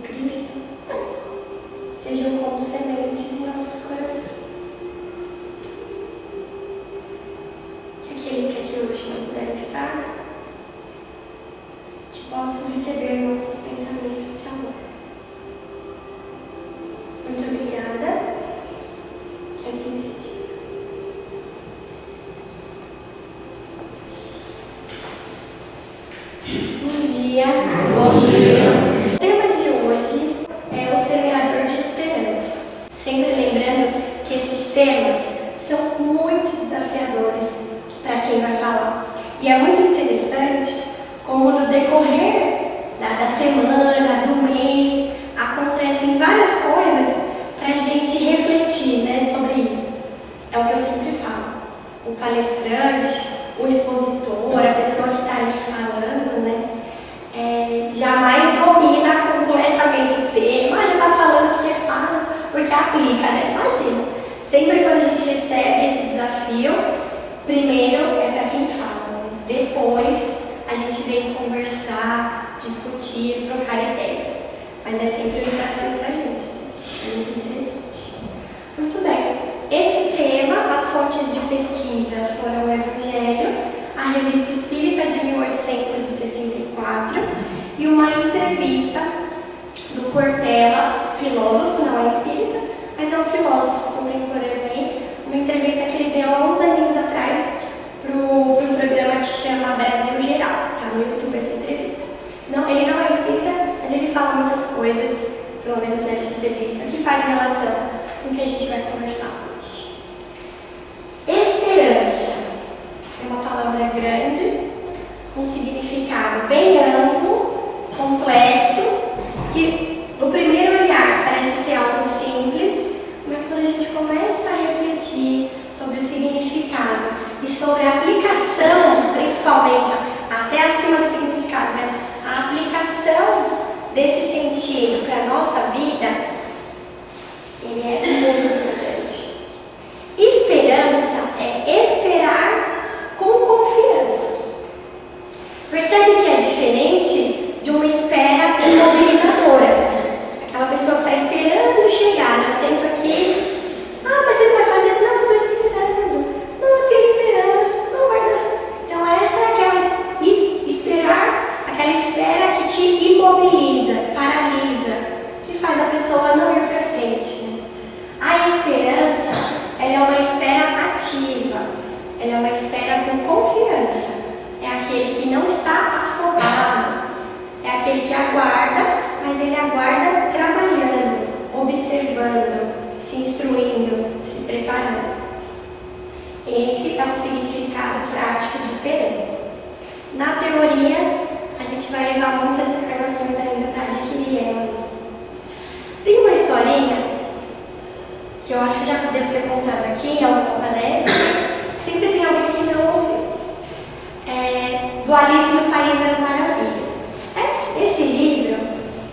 Cristo sejam como sementes em nossos corações. Que aqueles que aqui hoje não puderam estar, que possam receber nossos pensamentos de amor. Muito obrigada. Que assim seja. Bom dia. Bom dia. O tema de hoje é o semeador de esperança. Sempre lembrando que esses temas são muito desafiadores para quem vai falar. E é muito interessante como no decorrer da semana, do mês, acontecem várias coisas para a gente refletir, né, sobre isso. É o que eu sempre falo. O palestrante, o expositor, a pessoa que está ali falando, né, jamais domina completamente o tema. Já está falando porque faz, porque aplica, né? Imagina. Sempre quando a gente recebe esse desafio, primeiro é para quem fala, né? Depois a gente vem conversar, discutir, trocar ideias. Mas é sempre um desafio para a gente. É muito interessante. Muito bem. Esse tema, as fontes de pesquisa foram o Evangelho, a Revista Espírita de 1864 e uma entrevista do Cortella, filósofo, não é espírita, mas é um filósofo contemporâneo aí, uma entrevista que ele deu há uns aninhos atrás para um programa que chama Brasil Geral. Está no YouTube essa entrevista. Não, ele não é espírita, mas ele fala muitas coisas, pelo menos nessa entrevista, que faz relação com o que a gente vai conversar hoje. Esperança é uma palavra grande, com significado bem amplo, complexo, que no primeiro olhar parece ser algo simples, mas quando a gente começa a refletir sobre o significado e sobre a aplicação, principalmente até acima do significado, mas a aplicação desse sentido para a nossa vida, ele é muito importante. Esperança é esperar com confiança. Percebe que é diferente de uma espera imobilizadora. Aquela pessoa que está esperando chegar, eu sento aqui, mas você não vai fazer? Não, eu estou esperando. Não, eu tenho esperança, não vai dar certo. Então essa é aquela espera que te imobiliza, paralisa, que faz a pessoa não ir para frente. Né? A esperança, ela é uma espera ativa, ela é uma espera com confiança. É aquele que não está afobado, é aquele que aguarda, mas ele aguarda trabalhando, observando, se instruindo, se preparando. Esse é o significado prático de esperança. Na teoria, a gente vai levar muitas encarnações ainda para adquirir ela. Tem uma historinha que eu acho que já devo ter contado aqui em alguma palestra, mas sempre tem alguém que não ouviu. Do Alice no País das Maravilhas. Esse livro,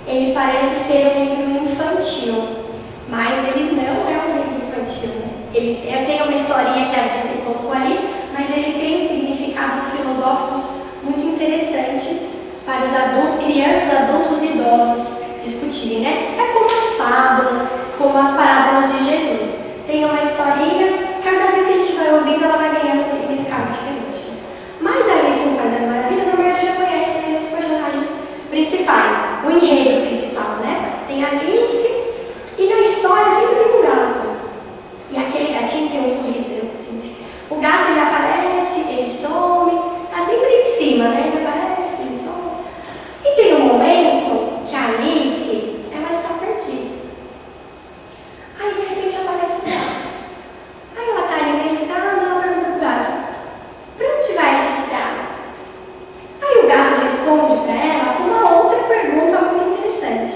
ele parece ser um livro infantil, mas ele não é um livro infantil. Né? Ele tem uma historinha que a Disney colocou ali, mas ele tem significados filosóficos muito interessantes para os adultos, crianças, adultos e idosos discutirem, né? É como as fábulas, como as parábolas de Jesus. Tem uma historinha, cada vez que a gente vai ouvindo, ela vai ganhando um significado diferente. Mas Alice no País das Maravilhas, a maioria já conhece, né, os personagens principais, o enredo principal, né? Tem Alice e na história sempre tem um gato. E aquele gatinho tem um sorrisão, assim, né? O gato, ele aparece, ele some, tá sempre em cima, né? Ele aparece, ele some. E tem um momento que a Alice, ela está perdida. Aí, de repente, aparece o gato. Aí ela tá ali na estrada, ela pergunta pro gato: pra onde vai essa estrada? Aí o gato responde pra ela com uma outra pergunta muito interessante.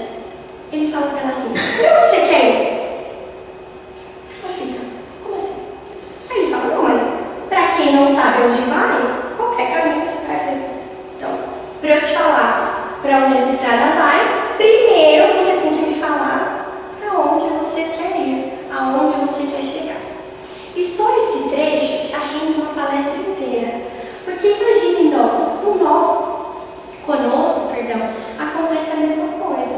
Ele fala pra ela assim: pra onde você quer ir? Ela fica: como assim? Aí ele fala: não, mas pra quem não sabe onde vai, qualquer caminho se perde. Então, pra eu te falar pra onde essa estrada vai, primeiro você tem que me falar pra onde você quer ir, aonde você quer chegar. E só esse trecho já rende uma palestra inteira. Porque imagine conosco, acontece a mesma coisa.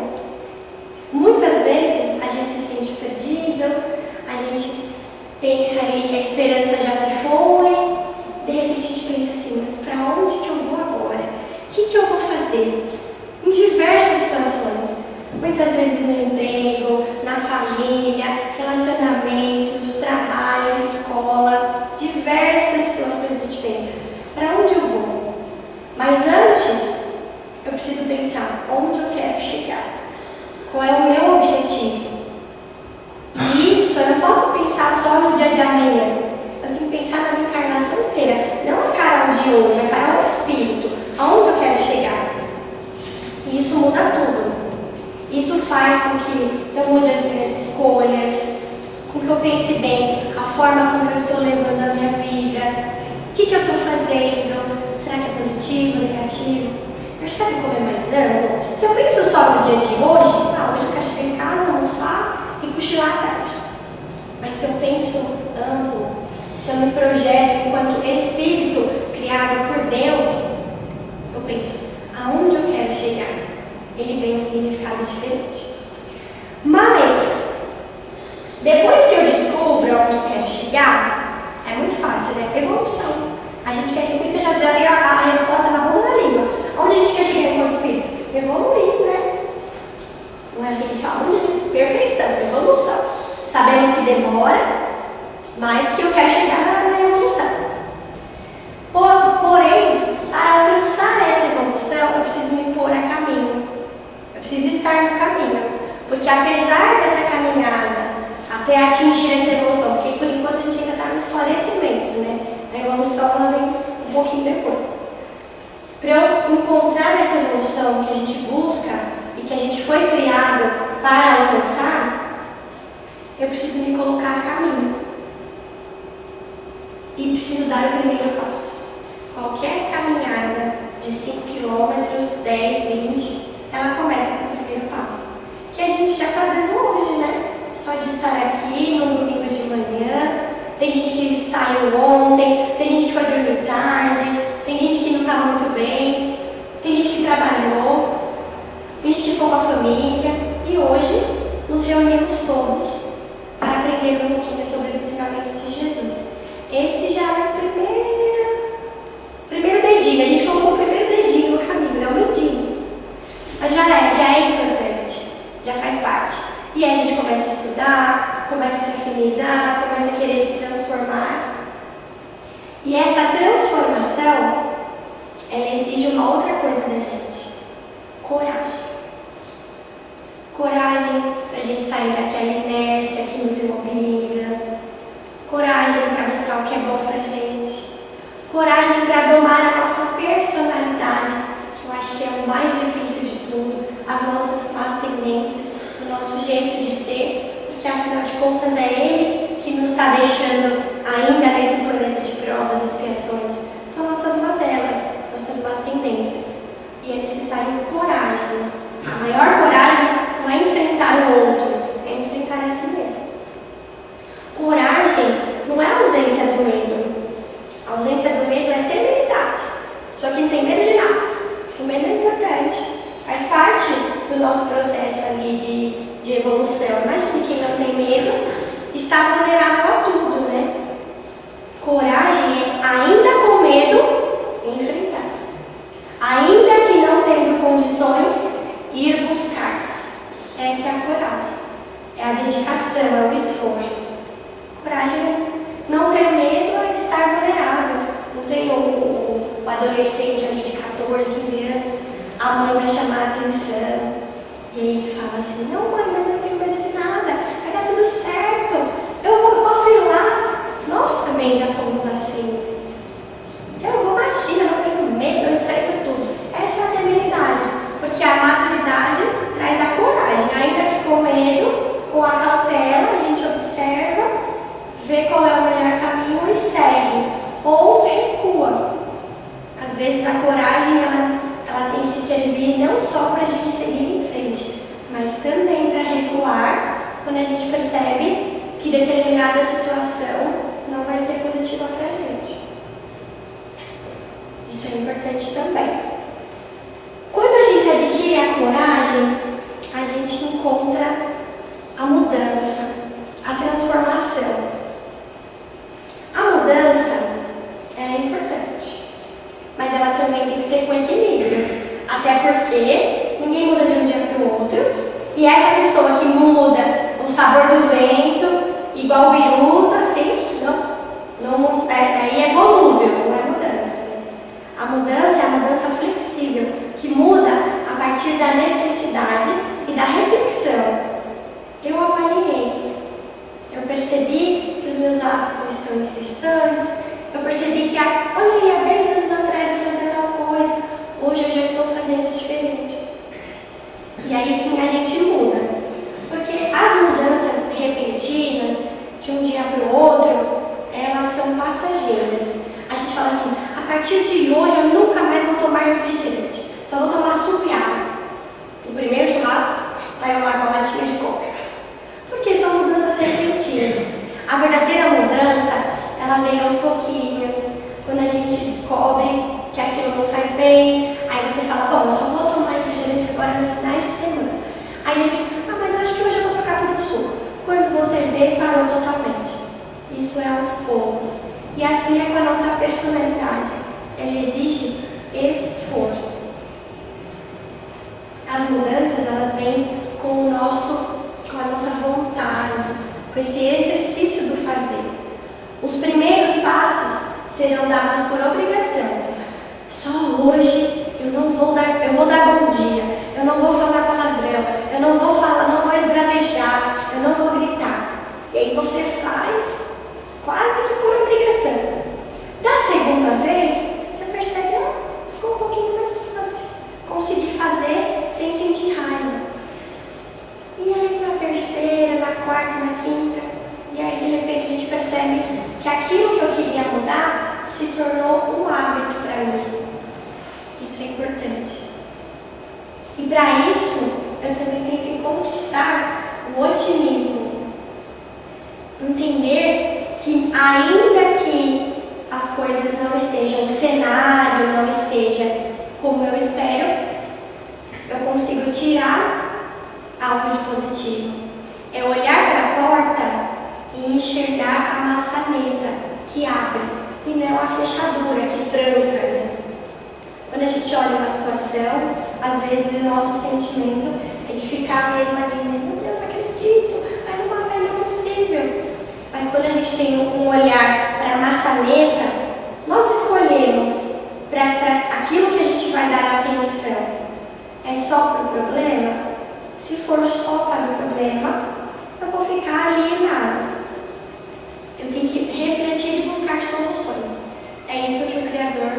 fazer em diversas situações. Muitas vezes no emprego, na família, relacionamentos, trabalho, escola, diversas situações a gente pensa, para onde eu vou? Mas antes, eu preciso pensar onde eu quero chegar. Qual é o meu objetivo? E isso eu não posso pensar só no dia de amanhã. Eu tenho que pensar na minha encarnação inteira. Não a Carol de hoje, a Carol espírito. Aonde eu quero chegar? E isso muda tudo. Isso faz com que eu mude as minhas escolhas, com que eu pense bem a forma como eu estou levando a minha vida. O que eu estou fazendo? Será que é positivo, negativo? Percebe como é mais amplo? Se eu penso só no dia de hoje, hoje eu quero chegar em casa, almoçar e cochilar à tarde. Mas se eu penso amplo, se eu me projeto enquanto espírito criado por Deus, eu penso, aonde eu quero chegar? Ele tem um significado diferente. Mas, depois que eu descubro onde eu quero chegar, é muito fácil, né? Evolução. A gente que é espírita já tem a resposta na ponta da língua. Onde a gente quer chegar enquanto espírito? Evoluir, né? Não é o seguinte, onde? Perfeição, evolução. Sabemos que demora, mas que eu quero chegar na evolução. Porém, para alcançar essa evolução, eu preciso me pôr a caminho. Eu preciso estar no caminho. Porque apesar dessa caminhada, até atingir essa evolução, porque por enquanto a gente ainda está no esclarecimento, né? A evolução ela vem um pouquinho depois. Para eu encontrar essa evolução que a gente busca e que a gente foi criado para alcançar, eu preciso me colocar a caminho. E preciso dar o primeiro passo. Qualquer caminhada de 5 km, 10, 20, ela começa com o primeiro passo. Que a gente já está dando hoje, né? Só de estar aqui no domingo de manhã. Tem gente que saiu ontem, tem gente que foi dormir tarde, tem gente que não está muito bem, tem gente que trabalhou, tem gente que ficou com a família. E hoje nos reunimos todos para aprender um pouquinho sobre os ensinamentos de Jesus. Esse já é o primeiro dedinho. A gente colocou o primeiro dedinho no caminho, não o mindinho. Mas já é importante, já faz parte. E aí a gente começa a estudar, começa a se afinizar, começa a querer se transformar. E essa transformação, ela exige uma outra coisa da gente: coragem. Coragem para a gente sair daquela inércia que nos imobiliza. Coragem para buscar o que é bom para a gente. Coragem para domar a nossa personalidade, que eu acho que é o mais difícil de tudo. As nossas más tendências, o nosso jeito de ser, porque afinal de contas é Ele que nos está deixando ainda nesse planeta de provas e expiações. São nossas mazelas, nossas más tendências. E é necessário coragem. A maior coragem não é enfrentar o outro, é enfrentar a si mesmo. Coragem não é a ausência do medo. A ausência do medo é temeridade. Só que não tem medo de nada. O medo é importante. Faz parte do nosso processo ali de evolução. Imagina quem não tem medo está vulnerável a tudo, né? Coragem é, ainda com medo, enfrentar. Ainda que não tendo condições, ir buscar. Essa é a coragem. É a dedicação, é o esforço. Coragem é não ter medo, é estar vulnerável. Não tem o adolescente ali de 14, 15 anos, a mãe vai chamar a atenção. E aí ele fala assim, não mãe, mas eu não tenho medo de nada, vai dar tudo certo, eu posso ir lá. Nós também já fomos assim. Eu vou, imagina, eu não tenho medo, eu enfrento tudo. Essa é a temeridade, porque a maturidade traz a coragem, ainda que com medo, com a cautela, a gente observa, vê qual é o melhor caminho e segue, ou recua. Às vezes a coragem, ela tem que servir não só para a gente seguir em frente, mas também para recuar quando a gente percebe que determinada situação não vai ser positiva para a gente. Isso é importante também. Quando a gente adquire a coragem, a gente encontra a mudança, a transformação. A mudança é importante, mas ela também tem que ser com equilíbrio. Até porque ninguém muda de um dia para o outro. E essa pessoa que muda o sabor do vento, igual biruta, assim, aí é volúvel, não é mudança. A mudança é a mudança flexível, que muda a partir da necessidade e da reflexão. Eu avaliei, eu percebi que os meus atos não estão interessantes, eu percebi que, olha aí, há 10 anos atrás eu fazia tal coisa, hoje eu já estou fazendo diferente. E aí sim a gente muda, porque as mudanças repentinas, de um dia para o outro, elas são passageiras. A gente fala assim, a partir de hoje eu nunca mais vou tomar refrigerante, só vou tomar suco e água. O primeiro churrasco, aí eu lá com a latinha de coca. Porque são mudanças repentinas. A verdadeira mudança, ela vem aos pouquinhos, quando a gente descobre que aquilo não faz bem, aí você fala, bom, eu só vou tomar refrigerante agora nos finais de semana. Aí a gente, mas eu acho que hoje eu vou trocar por um suco. Quando você vê, parou totalmente. Isso é aos poucos. E assim é com a nossa personalidade. Ela exige esforço. As mudanças, elas vêm com a nossa vontade, com esse exercício do fazer. Os primeiros passos serão dados por obrigação. Só hoje eu vou dar bom dia, eu não vou falar palavrão, eu não vou esbravejar, eu não vou gritar. E aí você faz quase que por obrigação. Da segunda vez, você percebe, ficou um pouquinho mais fácil. Consegui fazer sem sentir raiva. E aí na terceira, na quarta, na quinta, e aí de repente a gente percebe que aquilo que eu queria mudar se tornou um hábito para mim. Isso é importante. E para isso, eu também tenho que conquistar o otimismo. Entender que ainda que as coisas não estejam, o cenário não esteja como eu espero, eu consigo tirar algo de positivo. É olhar para a porta e enxergar a maçaneta que abre e não a fechadura que tranca, né? Quando a gente olha uma situação, às vezes o nosso sentimento é de ficar mesmo ali, né? Meu Deus, não acredito, mas uma vez não é possível. Mas quando a gente tem um olhar para a maçaneta, nós escolhemos para aquilo que a gente vai dar atenção. É só para o problema? Se for só para o problema, eu vou ficar alienado. Eu tenho que refletir e buscar soluções. É isso que o Criador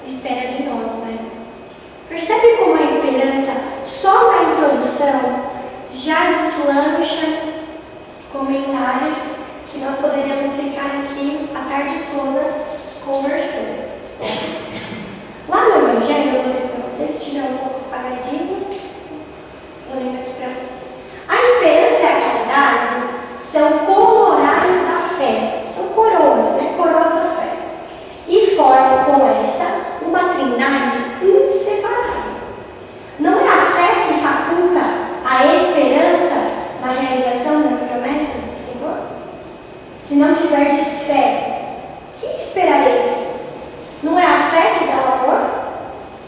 espera de nós, né? Percebe como a esperança, só na introdução, já deslancha comentários que nós poderíamos ficar aqui a tarde toda conversando. Lá no Evangelho, eu vou ler para vocês, se tiver um pouco apagadinho, vou ler aqui para vocês. A esperança e a caridade são coroários da fé, são coroas, né? Coroas da fé. E formam com esta uma trindade inseparável. Não é a fé que faculta a esperança na realização das promessas do Senhor? Se não tiverdes fé, que esperareis? Não é a fé que dá o amor?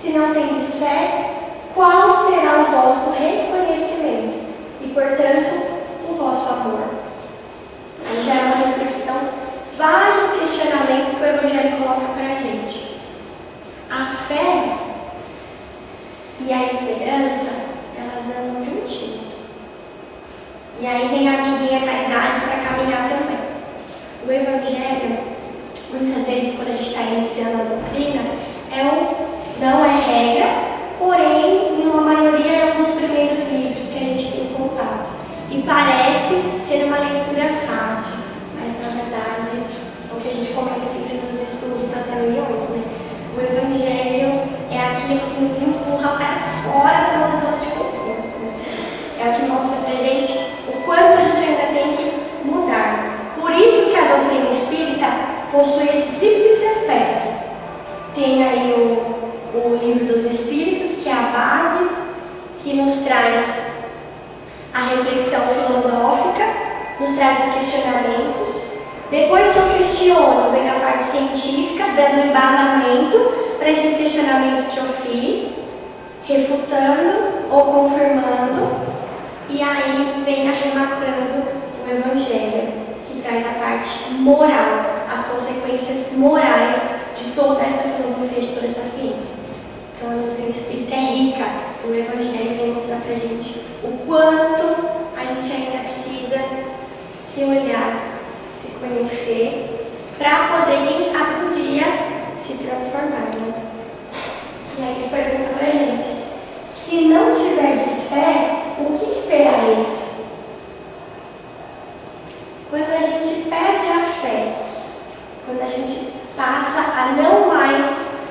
Se não tendes fé, qual será o vosso reconhecimento? E, portanto, o vosso amor? Aí já é uma reflexão, vários questionamentos que o Evangelho coloca para a gente. A fé e a esperança, elas andam juntinhas. E aí vem a amiguinha caridade para caminhar também. O Evangelho, muitas vezes, quando a gente está iniciando a doutrina, não é regra, porém, em uma maioria, é um dos primeiros livros que a gente tem contato. E parece ser uma leitura fácil, mas, na verdade, o que a gente comenta sempre nos estudos, nas reuniões, né? O Evangelho é aquilo que nos empurra para fora da nossa zona de conforto, né? É o que mostra para a gente o quanto a gente ainda tem que mudar. Por isso que a doutrina espírita possui esse tríplice aspecto. Tem aí o Livro dos Espíritos, que é a base, que nos traz a reflexão filosófica, nos traz os questionamentos. Depois que eu questiono, vem a parte científica, dando embasamento para esses questionamentos que eu fiz. refutando ou confirmando, e aí vem arrematando o Evangelho, que traz a parte moral, as consequências morais de toda essa filosofia, de toda essa ciência. Então a doutrina espírita é rica, o Evangelho vem mostrar pra gente o quanto a gente ainda precisa se olhar, se conhecer, para poder, quem sabe, um dia se transformar, né? E aí ele pergunta pra gente: se não tiverdes fé, o que esperareis? Quando a gente perde a fé, quando a gente passa a não mais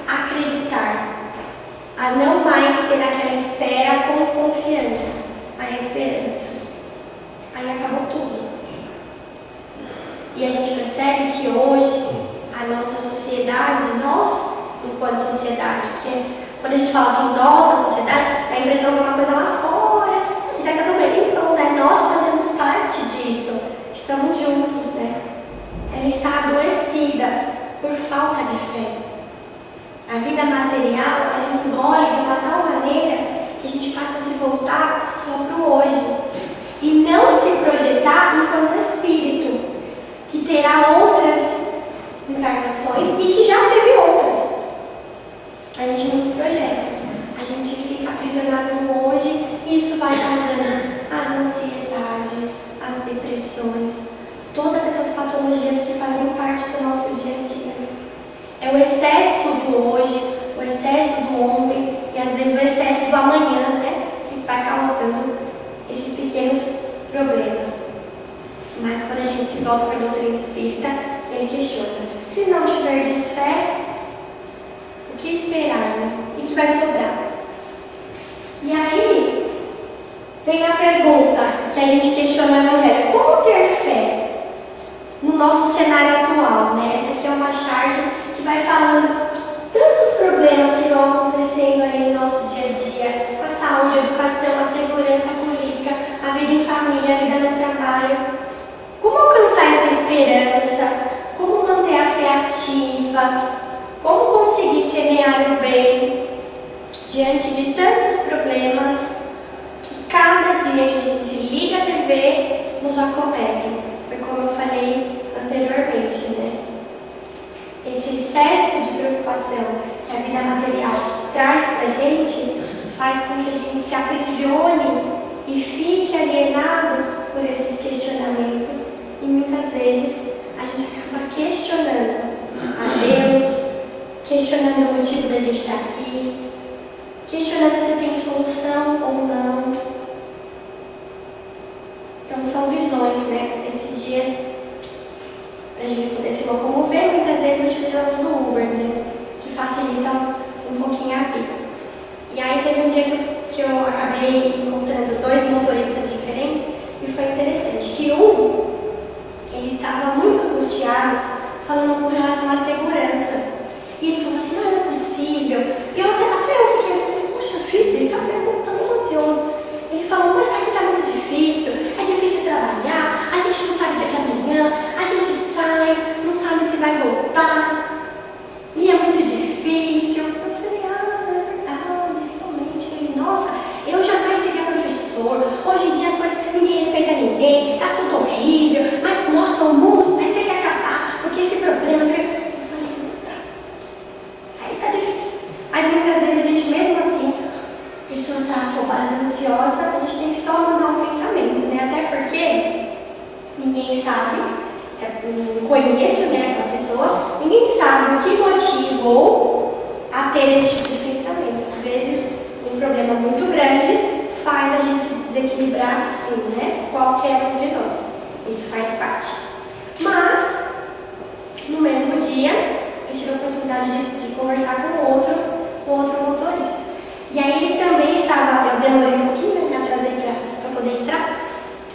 acreditar, a não mais ter aquela espera com confiança, a esperança, aí acabou tudo. E a gente percebe que hoje a nossa sociedade, nós, enquanto sociedade, porque quando a gente fala assim, nossa sociedade, dá a impressão que é uma coisa lá fora, que está tudo bem. Então, né? Nós fazemos parte disso, estamos juntos, né? Ela está adoecida por falta de fé. A vida material, ela engole de uma tal maneira que a gente passa a se voltar só para o hoje e não se projetar enquanto espírito, que terá outras encarnações e que já teve outras. A gente não se projeta, a gente fica aprisionado no hoje e isso vai causando as ansiedades, as depressões, todas essas patologias que fazem parte do nosso dia a dia. É o excesso do hoje, o excesso do ontem e às vezes o excesso do amanhã, né, que vai causando esses pequenos problemas. Mas quando a gente se volta para a doutrina espírita, ele questiona: se não tiverdes fé, o que esperar, né? E que vai sobrar? E aí vem a pergunta que a gente questiona no Evangelho: como ter fé no nosso cenário atual, né? Essa aqui é uma charge que vai falando tantos problemas que vão acontecendo aí no nosso dia a dia, a saúde, a educação, a segurança, a política, a vida em família, a vida no trabalho. Como alcançar essa esperança? Como manter a fé ativa? Como conseguir semear o bem diante de tantos problemas que cada dia que a gente liga a TV nos acometem? Foi como eu falei anteriormente, né? Esse excesso de preocupação que a vida material traz pra gente faz com que a gente se aprisione e fique alienado por esses questionamentos. E muitas vezes a gente acaba questionando a Deus, questionando o motivo da gente estar aqui, questionando se tem solução ou não. Então são visões, né? Esses dias, para a gente poder se locomover, muitas vezes utilizamos o Uber, né? Que facilita um pouquinho a vida. E aí teve um dia que eu acabei encontrando dois motoristas diferentes e foi interessante que ele estava muito angustiado, falando com relação à segurança. E ele falou assim: não é possível. E até eu fiquei assim: poxa vida, ele está tão ansioso. Ele falou: mas aqui está muito difícil, é difícil trabalhar, a gente não sabe o dia de amanhã, a gente sai, não sabe se vai voltar, e é muito difícil. Eu falei: ah, é verdade, realmente. Ele: nossa, eu jamais seria professor, hoje em dia as coisas, ninguém respeita ninguém, tá tudo horrível, mas nossa, o mundo vai ter que acabar, porque esse problema... Eu falei: aí tá difícil. Mas muitas vezes a gente, mesmo assim, a pessoa tá afobada, ansiosa, a gente tem que só mudar um pensamento, né? Até porque ninguém sabe, não conheço, né, aquela pessoa, ninguém sabe o que motivou a ter esse tipo de pensamento. Às vezes, um problema muito grande faz a gente se desequilibrar assim, né? Qualquer um de nós. Isso faz parte. Mas, no mesmo dia, eu tive a oportunidade de conversar com outro motorista. E aí ele também estava, eu demorei um pouquinho, né, atrasei para poder entrar.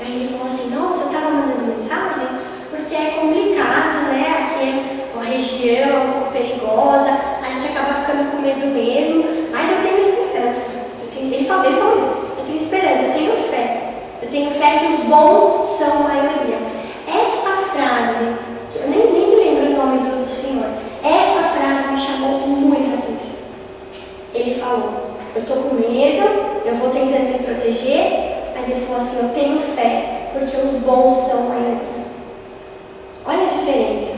Aí ele falou assim: nossa, eu estava mandando mensagem porque é complicado, né? Aqui é uma região um pouco perigosa, a gente acaba ficando com medo mesmo, mas eu tenho esperança. Ele falou isso: eu tenho esperança, eu tenho fé. Eu tenho fé que os bons são a maioria. Essa frase, que eu nem me lembro o nome do senhor, essa frase me chamou muita atenção. Ele falou: eu estou com medo, eu vou tentando me proteger, mas ele falou assim, eu tenho fé, porque os bons são maioria. Olha a diferença.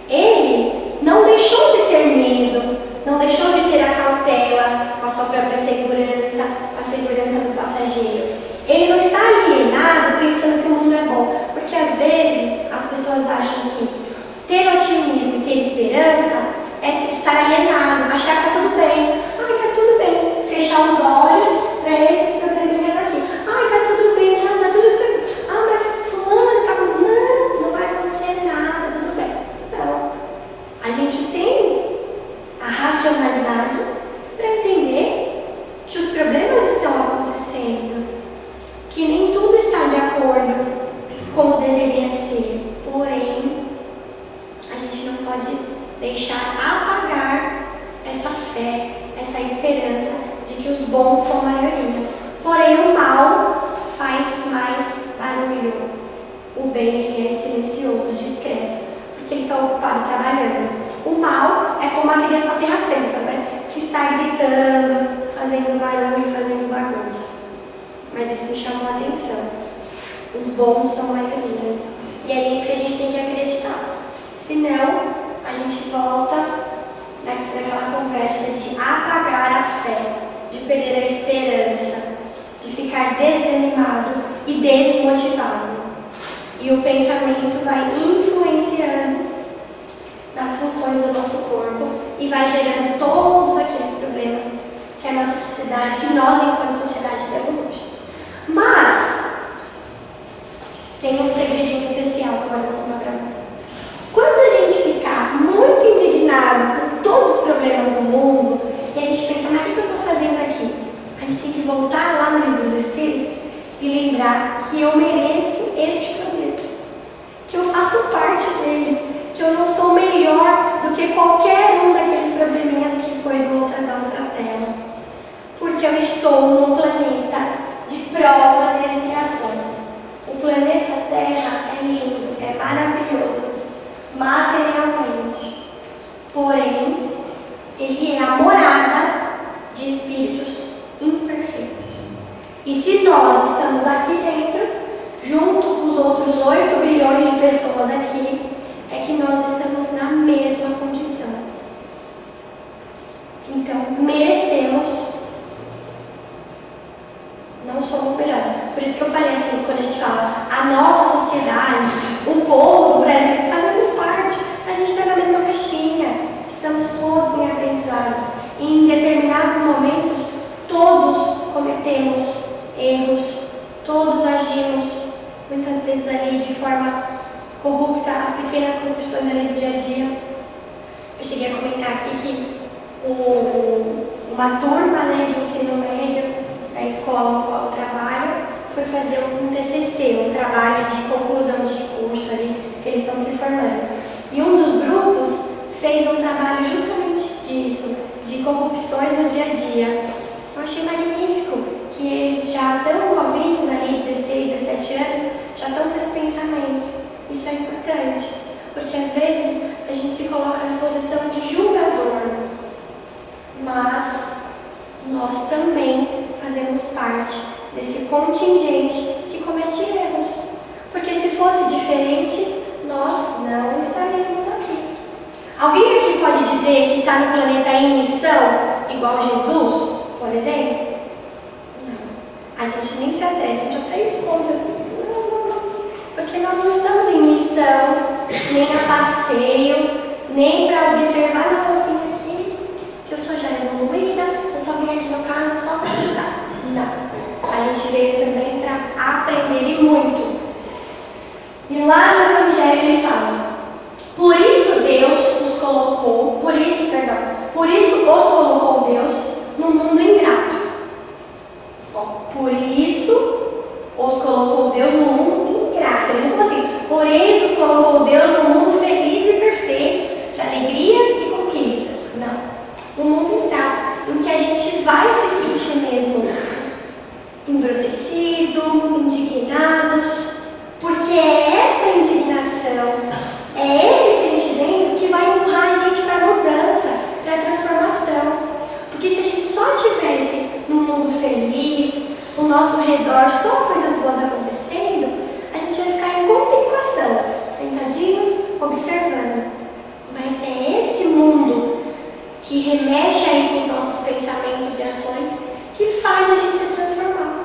Ele não deixou de ter medo, não deixou de ter a cautela com a sua própria segurança, com a segurança do passageiro. Ele não está alienado pensando que o mundo é bom, porque às vezes as pessoas acham que ter otimismo e ter esperança é estar alienado, achar que está tudo bem. Ai, está tudo bem. Fechar os olhos para esses probleminhas aqui. Ai, está tudo bem, está tudo tranquilo. Ah, mas fulano está com... Não vai acontecer nada, tudo bem. Não. A gente tem a racionalidade para entender que os problemas estão acontecendo, que nem tudo está de acordo como deveria ser. Porém, a gente não pode deixar apagar essa fé, essa esperança de que os bons são maioria. Porém, o mal faz mais barulho. O bem, ele é silencioso, discreto, porque ele está ocupado trabalhando. O mal é como a criança pirracenta, né? Que está gritando, fazendo barulho, fazendo bagunça. Mas isso me chamou a atenção. Os bons são maioria. E é nisso que a gente tem que acreditar. Senão, a gente volta naquela conversa de apagar a fé, de perder a esperança, de ficar desanimado e desmotivado. E o pensamento vai influenciando nas funções do nosso corpo e vai gerando todos aqueles problemas que a nossa sociedade, que nós enquanto sociedade temos hoje. Mas tem um segredinho especial que agora eu vou contar para vocês. Quando a gente ficar muito indignado com todos os problemas do mundo e a gente pensa, mas o que eu estou fazendo aqui? A gente tem que voltar lá no Livro dos Espíritos e lembrar que eu mereço este problema, que eu faço parte dele, que eu não sou melhor do que qualquer um daqueles probleminhas que foi da outra tela. Porque eu estou num planeta de provas e expiações. O planeta Terra é lindo, é maravilhoso, materialmente. Porém, ele é a morada de espíritos imperfeitos. E se nós estamos aqui dentro, junto com os outros 8 bilhões de pessoas aqui, é que nós estamos na mesma condição. Então, merecemos, não somos melhores. Por isso que eu falei assim, quando a gente fala a nossa sociedade, o povo do Brasil, fazemos parte, a gente está na mesma caixinha, estamos todos em aprendizado. E em determinados momentos, todos cometemos erros, todos agimos, muitas vezes ali de forma corrupta, as pequenas corrupções ali do dia a dia. Eu cheguei a comentar aqui que uma turma, né, de ensino médio da escola no qual eu trabalho foi fazer um TCC, um trabalho de conclusão de curso ali, que eles estão se formando. E um dos grupos fez um trabalho justamente disso, de corrupções no dia a dia. Eu achei magnífico que eles já tão novinhos ali, 16, 17 anos, já estão com esse pensamento. Isso é importante, porque às vezes a gente se coloca na posição de julgador, mas nós também fazemos parte desse contingente que comete erros. Porque se fosse diferente, nós não estaríamos aqui. Alguém aqui pode dizer que está no planeta em missão, igual Jesus, por exemplo? Não. A gente nem se atreve, a gente até esconde assim. Porque nós não estamos em missão, nem a passeio, nem para observar, não, eu vim aqui, que eu sou já evoluída, eu só vim aqui no caso só para ajudar. Não. A gente veio também para aprender e muito. E lá no Evangelho ele fala, por isso os colocou Deus no mundo ingrato. Por isso os colocou Deus no mundo ingrato. Ele não falou assim, por isso os colocou Deus no mundo feliz e perfeito, de alegrias e conquistas. Não. No mundo ingrato, em que a gente vai se sentir mesmo embrutecido, indignados, porque é essa indignação, é esse sentimento que vai empurrar a gente para a mudança, para a transformação. Porque se a gente só tivesse nosso redor só coisas boas acontecendo, a gente vai ficar em contemplação, sentadinhos, observando. Mas é esse mundo que remexe aí com os nossos pensamentos e ações que faz a gente se transformar.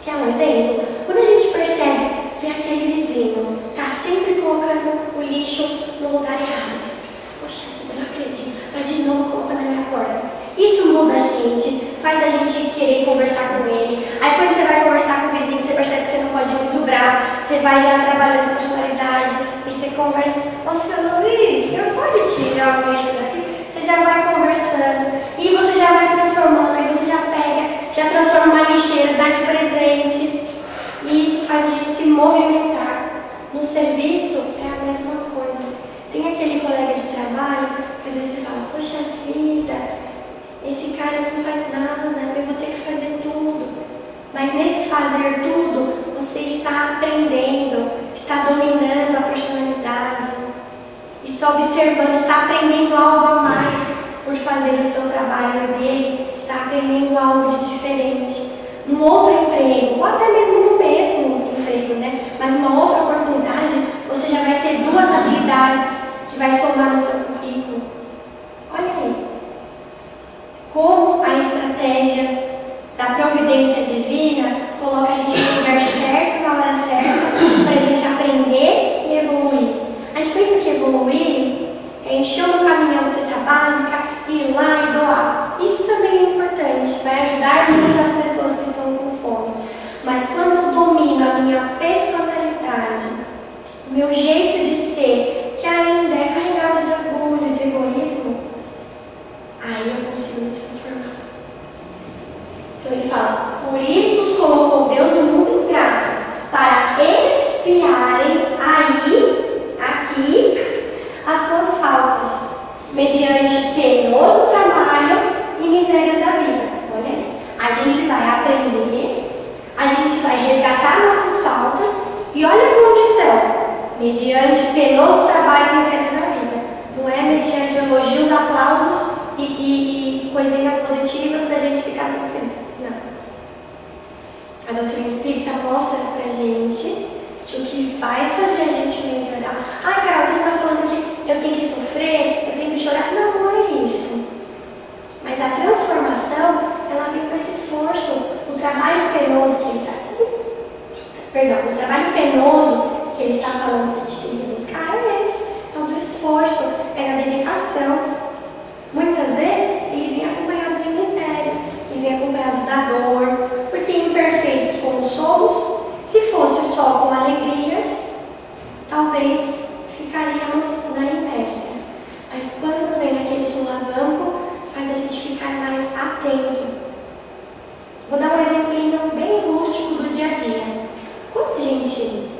Quer um exemplo? Quando a gente percebe, vê aquele vizinho, tá sempre colocando o lixo no lugar errado. Você fica, poxa, eu não acredito, vai de novo colocando na minha porta. Isso muda a gente, faz a gente querer conversar com ele. Aí quando você vai conversar com o vizinho, você percebe que você não pode ir muito bravo, você vai já trabalhando a personalidade e você conversa, ô seu Luiz, você não pode tirar o lixo daqui? Você já vai conversando e você já vai transformando, aí você já pega, já transforma uma lixeira, dá de presente. E isso faz a gente se movimentar. No serviço é a mesma coisa. Tem aquele colega de trabalho que às vezes você fala, poxa vida, esse cara não faz nada, né? Eu vou ter que fazer tudo. Mas nesse fazer tudo, você está aprendendo, está dominando a personalidade, está observando, está aprendendo algo a mais por fazer o seu trabalho dele, está aprendendo algo de diferente. Num outro emprego, ou até mesmo no mesmo emprego, né? Mas numa outra oportunidade, você já vai ter duas habilidades que vai somar no seu currículo. Olha aí. Como a estratégia da providência divina coloca a gente no lugar certo, na hora certa, para a gente aprender e evoluir. A gente pensa que evoluir é encher um caminhão de cesta básica, ir lá e doar. Isso também é importante, vai ajudar muito as pessoas que estão com fome. Mas quando eu domino a minha personalidade, o meu jeito de ser, que ainda é carregado de orgulho, de egoísmo, aí eu consigo me transformar. Então ele fala, por isso os colocou Deus no mundo ingrato, para expiarem aqui, as suas faltas, mediante penoso trabalho e misérias da vida. Olha aí, a gente vai aprender, a gente vai resgatar nossas faltas e olha a condição, mediante penoso trabalho e misérias da vida. Não é mediante elogios, aplausos e coisinhas positivas para a gente ficar sempre feliz. Não. A doutrina espírita mostra pra gente que o que vai fazer a gente melhorar. Ai, Carol, você está falando que eu tenho que sofrer, eu tenho que chorar. Não, não é isso. Mas a transformação, ela vem com esse esforço. O trabalho penoso que ele está. Perdão, o trabalho penoso que ele está falando que a gente tem que buscar é esse. É o do esforço, é da dedicação. Muitas vezes ele vem acompanhado de misérias, ele vem acompanhado da dor, porque imperfeitos como somos, se fosse só com alegrias, talvez ficaríamos na inércia. Mas quando vem aquele solavanco, faz a gente ficar mais atento. Vou dar um exemplinho bem rústico do dia a dia. Quando a gente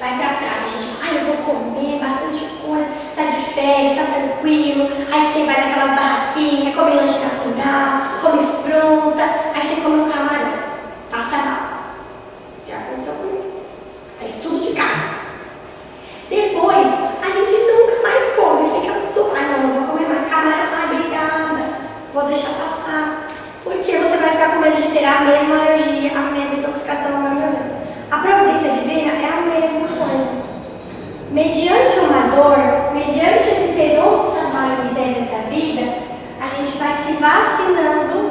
vai pra praia, a gente fala, eu vou comer bastante coisa, tá de férias, tá tranquilo, aí quem vai naquelas barraquinhas, come lanche natural, come fruta, aí você come um camarão, passa mal. Já aconteceu comigo isso. É estudo de casa. Depois, a gente nunca mais come, fica só, não vou comer mais camarão, obrigada, vou deixar passar. Porque você vai ficar com medo de ter a mesma alergia, a mesma intoxicação, o mesmo problema. A providência divina é a mesma coisa. Mediante uma dor, mediante esse penoso trabalho e misérias da vida, a gente vai se vacinando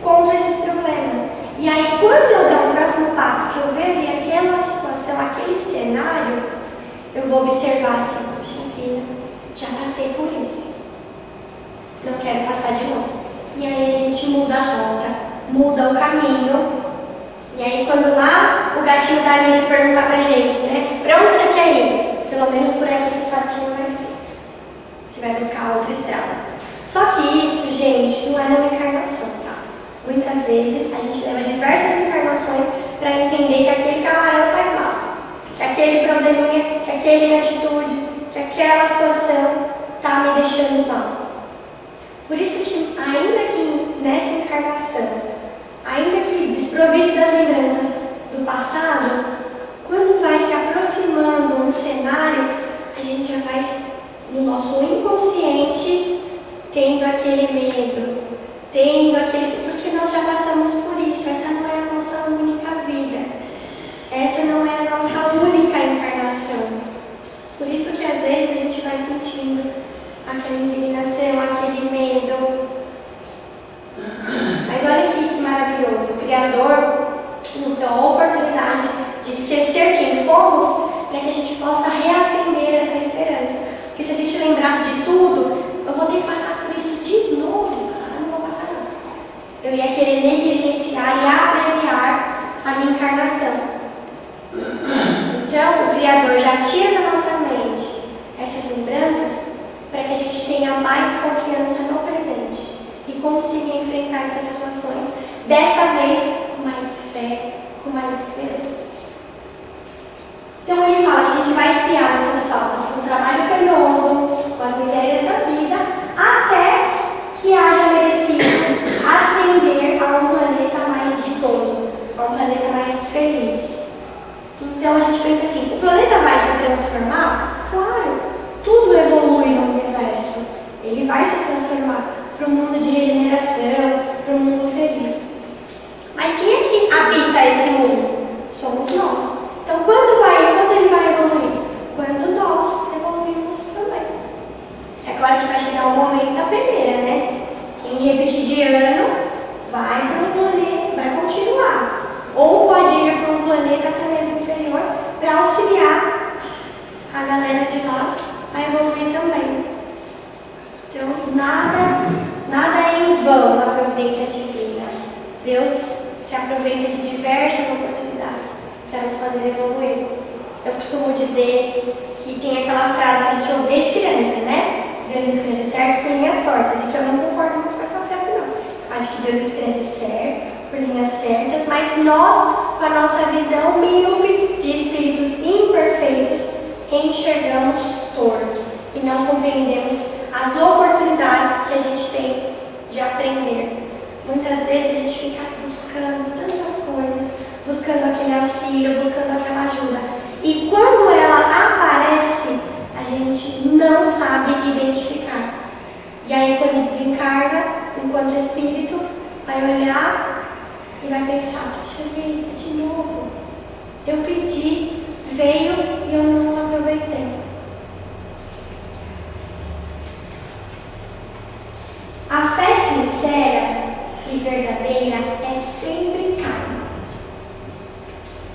contra esses problemas. E aí, quando eu der o próximo passo, que eu ver ali aquela situação, aquele cenário, eu vou observar assim, poxa vida, já passei por isso. Não quero passar de novo. E aí a gente muda a rota, muda o caminho. E aí quando lá o gatinho da Alice perguntar pra gente, né? Pra onde você quer ir? Pelo menos por aqui você sabe que não vai ser. Você vai buscar outra estrada. Só que isso, gente, não é numa encarnação, tá? Muitas vezes a gente leva diversas encarnações para entender que aquele camarão faz mal, que aquele probleminha, que aquela atitude, que aquela situação está me deixando mal. Por isso que, ainda que nessa encarnação, ainda que desprovido das lembranças do passado, quando vai se aproximando um cenário, a gente já vai, no nosso inconsciente, tendo aquele medo, tendo aquele... Porque nós já passamos por isso, essa eu ia querer negligenciar e abreviar a minha encarnação. Então, o Criador já tira da nossa mente essas lembranças para que a gente tenha mais confiança no presente e consiga enfrentar essas situações, dessa vez com mais fé, com mais esperança. Então ele fala que a gente vai espiar nossas faltas com trabalho penoso, com as misérias da vida, até que haja merecido ascender a um planeta mais ditoso, a um planeta mais feliz. Então a gente pensa assim, o planeta vai se transformar? Claro, tudo evolui no universo. Ele vai se transformar para um mundo de regeneração, para um mundo feliz. Mas quem é que habita esse mundo? Somos nós. Então quando ele vai evoluir? Quando nós evoluímos também. É claro que vai chegar o momento da peneira, né? Quem repetir de ano vai para um planeta, vai continuar. Ou pode ir para um planeta até mesmo inferior para auxiliar a galera de lá a evoluir também. Então nada é em vão na providência divina. Deus se aproveita de diversas oportunidades para nos fazer evoluir. Eu costumo dizer que tem aquela frase que a gente ouve desde criança, né? Deus escreve certo por linhas tortas, e que eu não concordo muito com essa frase, não. Eu acho que Deus escreve certo por linhas certas, mas nós, com a nossa visão míope de espíritos imperfeitos, enxergamos torto e não compreendemos as oportunidades que a gente tem de aprender. Muitas vezes a gente fica buscando tantas coisas, buscando aquele auxílio, buscando aquela ajuda. E quando ela aparece, a gente não sabe identificar. E aí quando desencarna, enquanto espírito, vai olhar e vai pensar, puxa vida, de novo. Eu pedi, veio e eu não aproveitei. A fé sincera e verdadeira é sempre calma.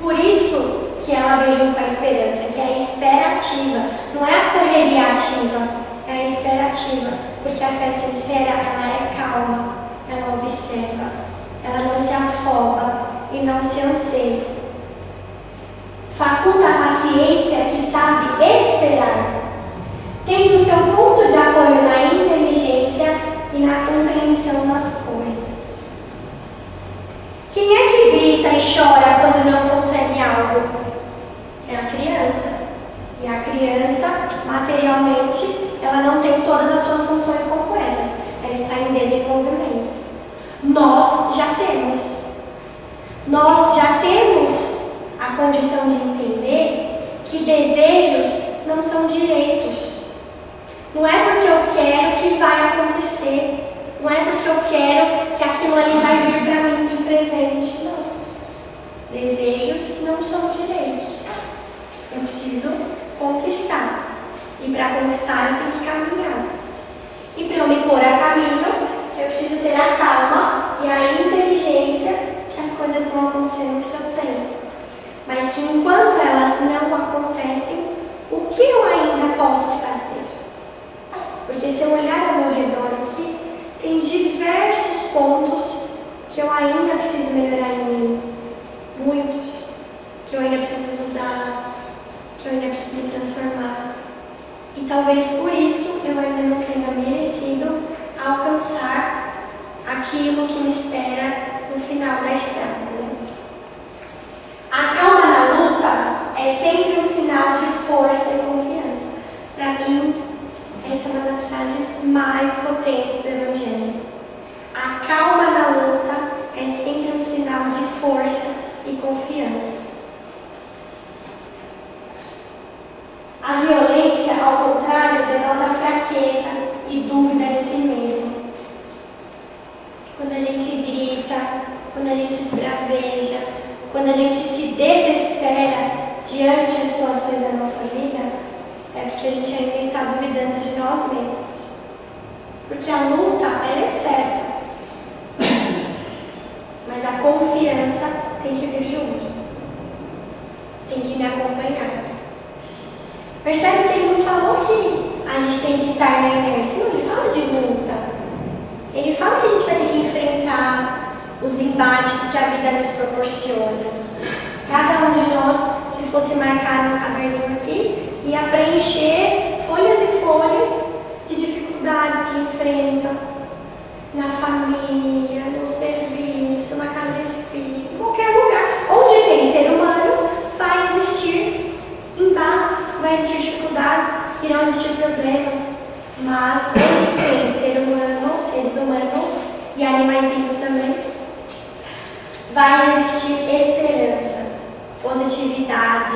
Por isso que ela vem junto com a esperança, que é a espera ativa. Não é a correria ativa, é a espera ativa. Porque a fé sincera, ela é calma, ela observa, ela não se afoba e não se anseia. Faculta a paciência que sabe esperar, tendo seu ponto de apoio na inteligência e na compreensão das coisas. Quem é que grita e chora quando não consegue algo? É a criança. E a criança, materialmente, ela não tem todas as suas funções completas. Ela está em desenvolvimento. Nós já temos. Nós já temos a condição de entender que desejos não são direitos. Não é porque eu quero que vai acontecer. Não é porque eu quero que aquilo ali vai vir para mim de presente. Não. Desejos não são direitos. Eu preciso conquistar. E para conquistar eu tenho que caminhar. E para eu me pôr a caminho, eu preciso ter a calma e a inteligência que as coisas vão acontecer no seu tempo. Mas que enquanto elas não acontecem, o que eu ainda posso fazer? Porque se eu olhar ao meu redor aqui, tem diversos pontos que eu ainda preciso melhorar em mim. Muitos. Que eu ainda preciso mudar, que eu ainda preciso me transformar. E talvez por isso eu ainda não tenha merecido alcançar aquilo que me espera no final da estrada. Né? A calma na luta é sempre um sinal de força e confiança. Para mim, essa é uma das frases mais potentes do Evangelho. A calma na luta é sempre um sinal de força e confiança. A violência, ao contrário, denota fraqueza e dúvida de si mesmo. Quando a gente grita, quando a gente esbraveja, quando a gente se desespera diante das situações da nossa vida, é porque a gente ainda está duvidando de nós mesmos. Porque a luta, ela é certa. Mas a confiança tem que vir junto. Tem que me acompanhar. Percebe que ele não falou que a gente tem que estar na inércia. Não, ele fala de luta. Ele fala que a gente vai ter que enfrentar, que a vida nos proporciona. Cada um de nós, se fosse marcar um caderninho aqui, ia preencher folhas e folhas de dificuldades que enfrenta na família, no serviço, na casa espírita, em qualquer lugar. Onde tem ser humano, vai existir embates, vai existir dificuldades, irão existir problemas. Mas onde tem ser humano, seres humanos e animaizinhos também, vai existir esperança, positividade,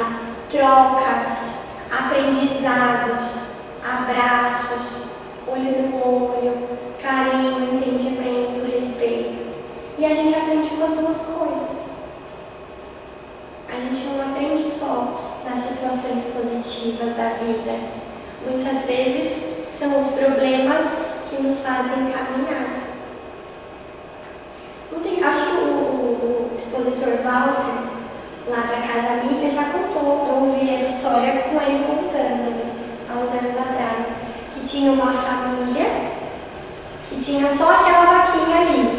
trocas, aprendizados, abraços, olho no olho, carinho, entendimento, respeito. E a gente aprende com as duas coisas. A gente não aprende só nas situações positivas da vida. Muitas vezes são os problemas que nos fazem caminhar. Acho que o expositor Walter, lá da Casa Amiga, já contou. Eu ouvi essa história com ele contando, há uns anos atrás, que tinha uma família que tinha só aquela vaquinha ali.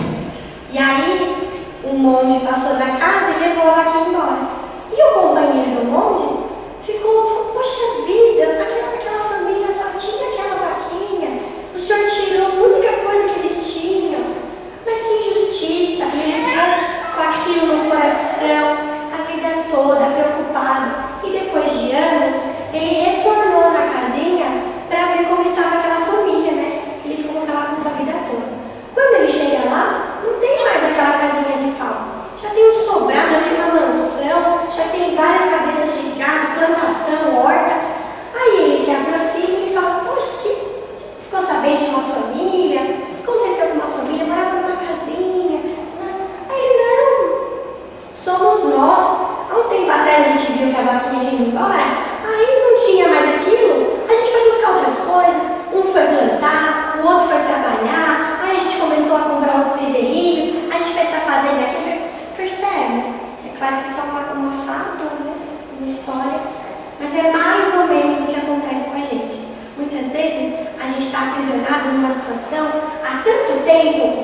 E aí, um monge passou na casa e levou a vaquinha embora. E o companheiro do monge ficou, poxa vida, aquela família só tinha aquela vaquinha. O senhor tirou a única coisa que eles tinham. Mas que injustiça. E ele ficou com aquilo no coração a vida toda, preocupado. E depois de anos, ele retornou na casinha para ver como estava aquela família, né? Ele ficou com aquela culpa a vida toda. Quando ele chega lá, não tem mais aquela casinha de pau. Já tem um sobrado, já tem uma mansão, já tem várias cabeças de gado, plantação, horta. Aí ele se aproxima e fala, poxa, você ficou sabendo de uma família? O que aconteceu com uma família? Morava numa casinha. Aí ele, não, somos nós. Há um tempo atrás a gente viu que a vaquinha tinha ido embora, aí não tinha mais aquilo, a gente foi buscar outras coisas, um foi plantar, o outro foi trabalhar, aí a gente começou a comprar uns bezerrinhos, a gente fez essa fazenda aqui, percebe? É claro que isso é uma fábula, né? Uma história, mas é mais ou menos o que acontece com a gente. Muitas vezes a gente está aprisionado numa situação há tanto tempo,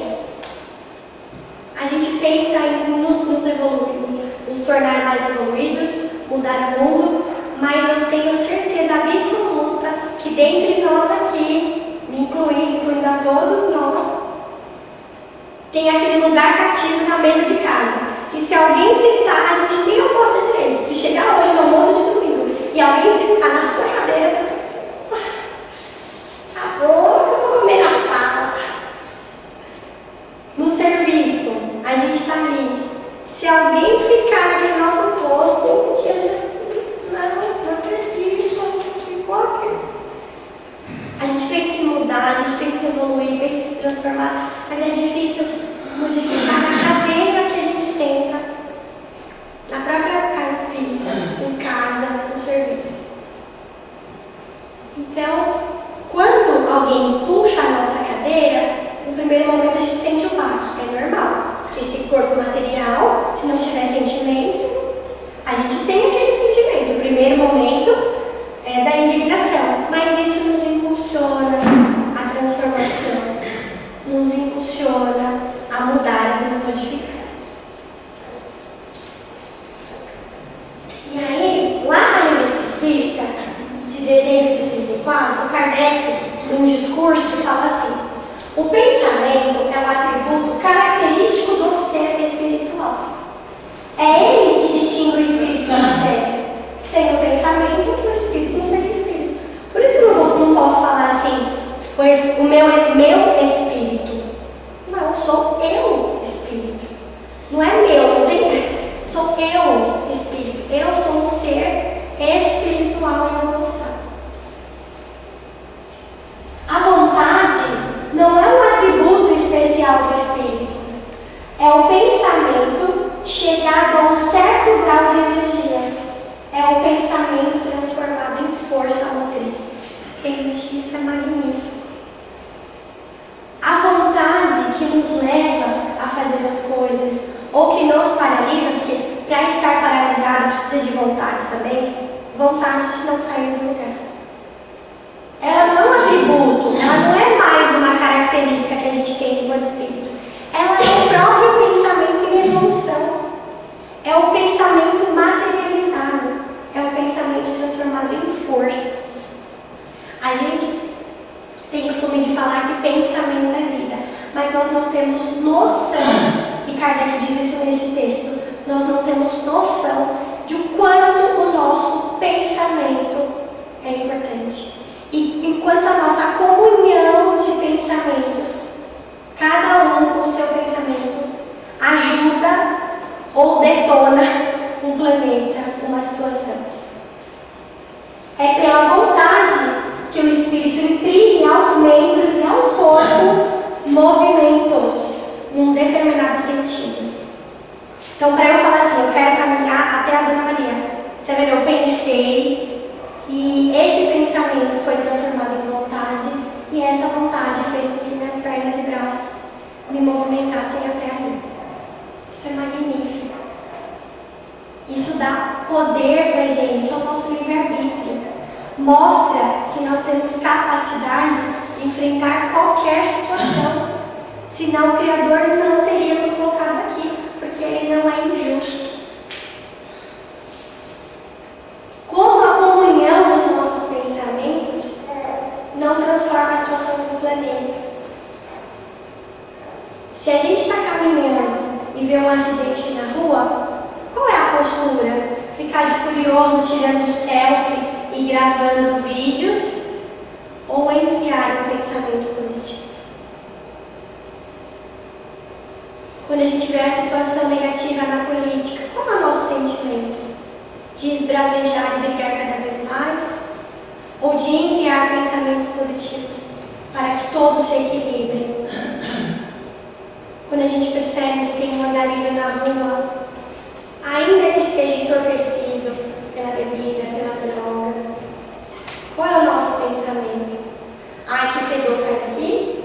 a gente pensa em nos evoluirmos, nos tornar mais evoluídos, mudar o mundo, mas eu tenho certeza absoluta que dentre nós aqui, me incluindo a todos nós, tem aquele lugar cativo na mesa de casa, que se alguém sentar, a gente nem almoça direito. Se chegar hoje no almoço de domingo e alguém sentar na sua cadeira, você vai dizer, acabou, que eu vou comer na sala. No serviço, a gente está ali. Se alguém ficar naquele nosso posto, um dia você já não acredito, ficou aqui. A gente pensa em mudar, a gente pensa em evoluir, pensa em se transformar, mas é difícil modificar na cadeira que a gente senta, na própria casa espírita, em casa, no serviço. Então, quando alguém puxa a nossa cadeira, no primeiro momento a gente sente o baque, é normal. Porque esse corpo material, se não tiver sentimento, a gente tem aquele sentimento. O primeiro momento é da indignação, mas isso nos impulsiona à transformação, nos impulsiona a mudar, a nos modificarmos. E aí, lá na Revista Espírita, de dezembro de 64, Kardec, num discurso, fala assim: o pensamento é um atributo característico do ser espiritual. É ele que distingue o espírito da matéria. Sem o pensamento, o espírito não seria espírito. Por isso que eu não posso falar assim, pois o meu espírito. Não, sou eu espírito. Não é meu, não tem. Sou eu espírito. Eu sou um ser espiritual em evolução. A vontade não é um atributo especial do espírito. É o pensamento chegado a um certo grau de energia. É o pensamento transformado em força motriz. Gente, isso é magnífico. A vontade que nos leva a fazer as coisas, ou que nos paralisa, porque para estar paralisado precisa de vontade também, vontade de não sair do lugar. Ela não é um atributo, ela não é mais uma característica que a gente tem enquanto espírito. Ela é o próprio pensamento em evolução. não temos noção, e Kardec diz isso nesse texto, nós não temos noção de o quanto o nosso pensamento é importante. E enquanto a nossa comunhão de pensamentos, cada um com o seu pensamento, ajuda ou detona um planeta, uma situação. É pela vontade que o Espírito imprime aos membros e ao corpo movimentos num determinado sentido. Então, para eu falar assim, eu quero caminhar até a Dona Maria. Tá vendo? Eu pensei e esse pensamento foi transformado em vontade e essa vontade fez com que minhas pernas e braços me movimentassem até ali. Isso é magnífico. Isso dá poder para a gente, ao nosso livre-arbítrio. Mostra que nós temos capacidade de enfrentar qualquer situação. Senão o Criador não teria nos colocado aqui, porque Ele não é injusto. Como a comunhão dos nossos pensamentos não transforma a situação do planeta. Se a gente está caminhando e vê um acidente na rua, qual é a postura? Ficar de curioso, tirando selfie e gravando vídeos? Ou enviar um pensamento positivo? Quando a gente vê a situação negativa na política, qual é o nosso sentimento? De esbravejar e brigar cada vez mais? Ou de enviar pensamentos positivos para que todos se equilibrem? Quando a gente percebe que tem um andarilho na rua, ainda que esteja entorpecido pela bebida, pela droga, qual é o nosso pensamento? Ai, que fedor, sai daqui?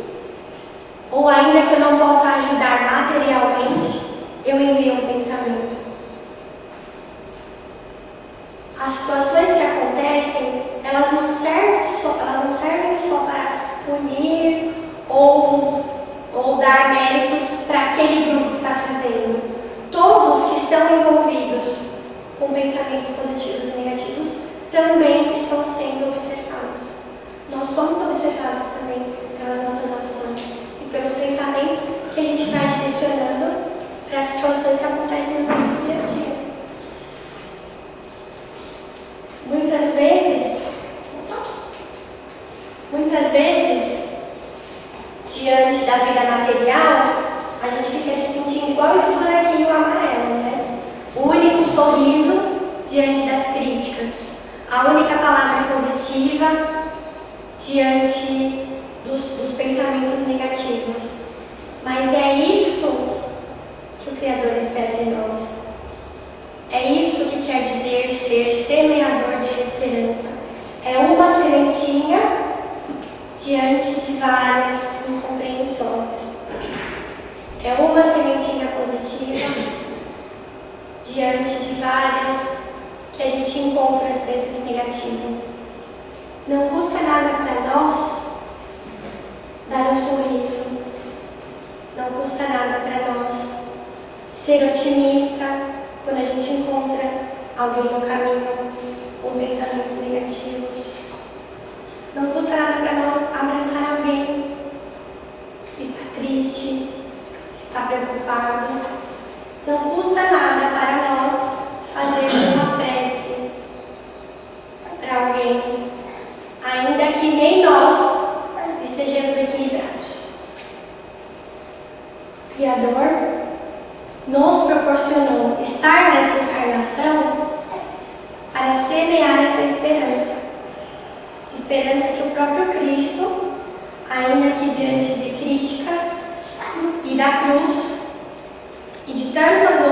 Ou ainda que eu não possa ajudar materialmente, eu envio um pensamento. As situações que acontecem, elas não servem só para punir ou dar méritos para aquele grupo que está fazendo. Todos que estão envolvidos com pensamentos positivos e negativos também estão sendo observados. Nós somos observados também pelas nossas ações e pelos pensamentos que a gente vai direcionando para as situações que acontecem no nosso dia a dia. Muitas vezes, diante da vida material, a gente fica se sentindo igual esse bonequinho amarelo, né? O único sorriso diante das críticas, a única palavra positiva diante dos pensamentos negativos. Mas é isso que o Criador espera de nós. É isso que quer dizer ser semeador de esperança. É uma sementinha diante de várias incompreensões. É uma sementinha positiva diante de várias que a gente encontra às vezes negativas. Não custa nada para nós dar um sorriso. Não custa nada para nós ser otimista quando a gente encontra alguém no caminho com pensamentos negativos. Não custa nada para nós abraçar alguém que está triste, que está preocupado. Não custa nada para nós fazer uma prece para alguém, ainda que nem nós estejamos equilibrados. O Criador nos proporcionou estar nessa encarnação para semear essa esperança. Esperança que o próprio Cristo, ainda que diante de críticas e da cruz e de tantas